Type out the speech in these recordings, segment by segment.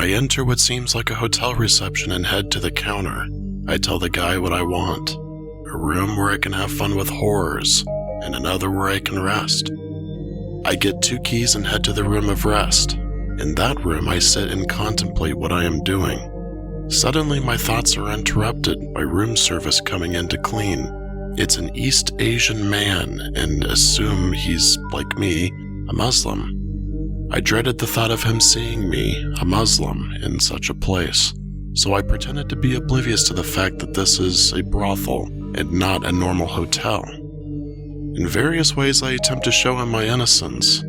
I enter what seems like a hotel reception and head to the counter. I tell the guy what I want. A room where I can have fun with horrors, and another where I can rest. I get 2 keys and head to the room of rest. In that room, I sit and contemplate what I am doing. Suddenly, my thoughts are interrupted by room service coming in to clean. It's an East Asian man, and assume he's, like me, a Muslim. I dreaded the thought of him seeing me, a Muslim, in such a place, so I pretended to be oblivious to the fact that this is a brothel and not a normal hotel. In various ways, I attempt to show him my innocence.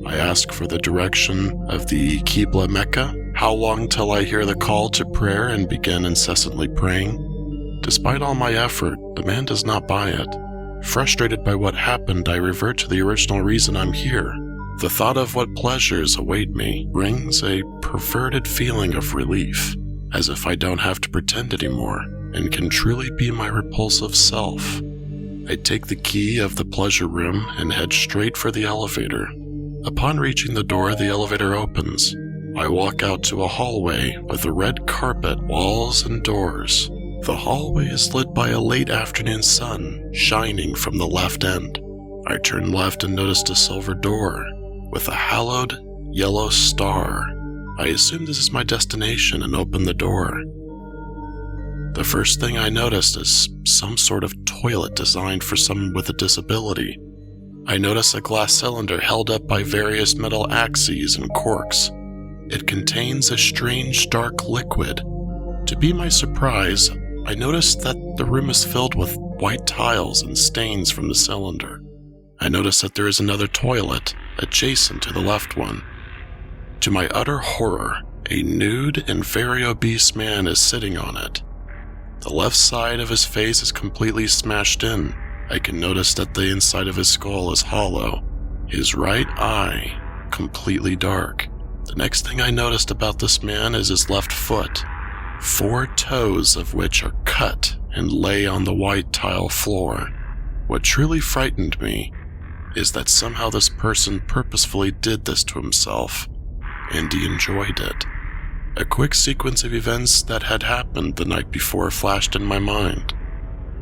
I ask for the direction of the Qibla Mecca, how long till I hear the call to prayer and begin incessantly praying. Despite all my effort, the man does not buy it. Frustrated by what happened, I revert to the original reason I'm here. The thought of what pleasures await me brings a perverted feeling of relief, as if I don't have to pretend anymore and can truly be my repulsive self. I take the key of the pleasure room and head straight for the elevator. Upon reaching the door, the elevator opens. I walk out to a hallway with a red carpet, walls, and doors. The hallway is lit by a late afternoon sun shining from the left end. I turn left and notice a silver door with a hallowed yellow star. I assume this is my destination and open the door. The first thing I noticed is some sort of toilet designed for someone with a disability. I notice a glass cylinder held up by various metal axes and corks. It contains a strange dark liquid. To be my surprise, I notice that the room is filled with white tiles and stains from the cylinder. I notice that there is another toilet adjacent to the left one. To my utter horror, a nude and very obese man is sitting on it. The left side of his face is completely smashed in. I can notice that the inside of his skull is hollow. His right eye completely dark. The next thing I noticed about this man is his left foot, 4 toes of which are cut and lay on the white tile floor. What truly frightened me is that somehow this person purposefully did this to himself, and he enjoyed it. A quick sequence of events that had happened the night before flashed in my mind.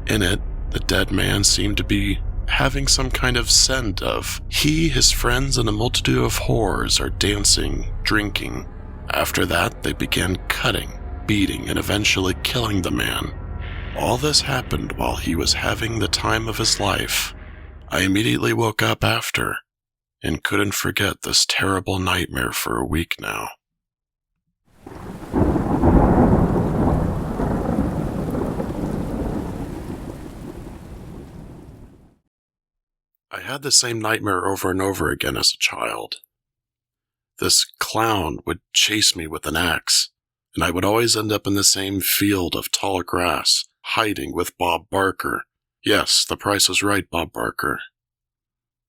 In it, the dead man seemed to be having some kind of send-off. He, his friends, and a multitude of whores are dancing, drinking. After that, they began cutting, beating, and eventually killing the man. All this happened while he was having the time of his life. I immediately woke up after, and couldn't forget this terrible nightmare for a week now. I had the same nightmare over and over again as a child. This clown would chase me with an axe, and I would always end up in the same field of tall grass, hiding with Bob Barker. Yes, The Price is Right, Bob Barker.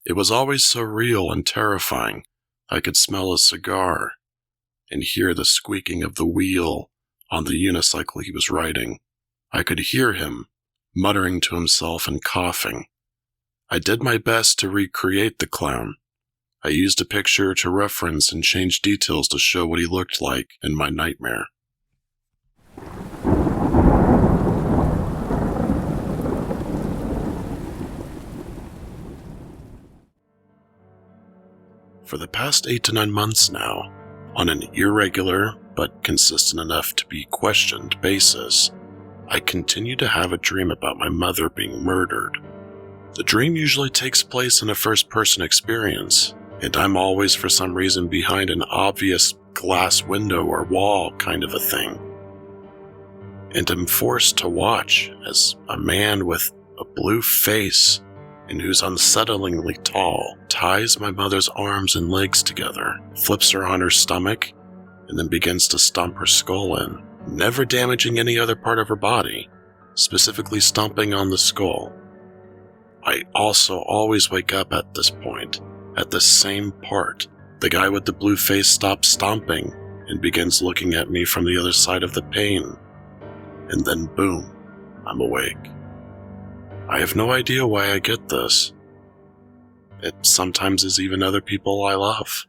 It was always so real and terrifying. I could smell a cigar and hear the squeaking of the wheel on the unicycle he was riding. I could hear him muttering to himself and coughing. I did my best to recreate the clown. I used a picture to reference and changed details to show what he looked like in my nightmare. For the past 8 to 9 months now, on an irregular but consistent enough to be questioned basis, I continue to have a dream about my mother being murdered. The dream usually takes place in a first-person experience, and I'm always for some reason behind an obvious glass window or wall kind of a thing. And I'm forced to watch as a man with a blue face and who's unsettlingly tall ties my mother's arms and legs together, flips her on her stomach, and then begins to stomp her skull in, never damaging any other part of her body, specifically stomping on the skull. I also always wake up at this point, at the same part. The guy with the blue face stops stomping and begins looking at me from the other side of the pane. And then boom, I'm awake. I have no idea why I get this. It sometimes is even other people I love.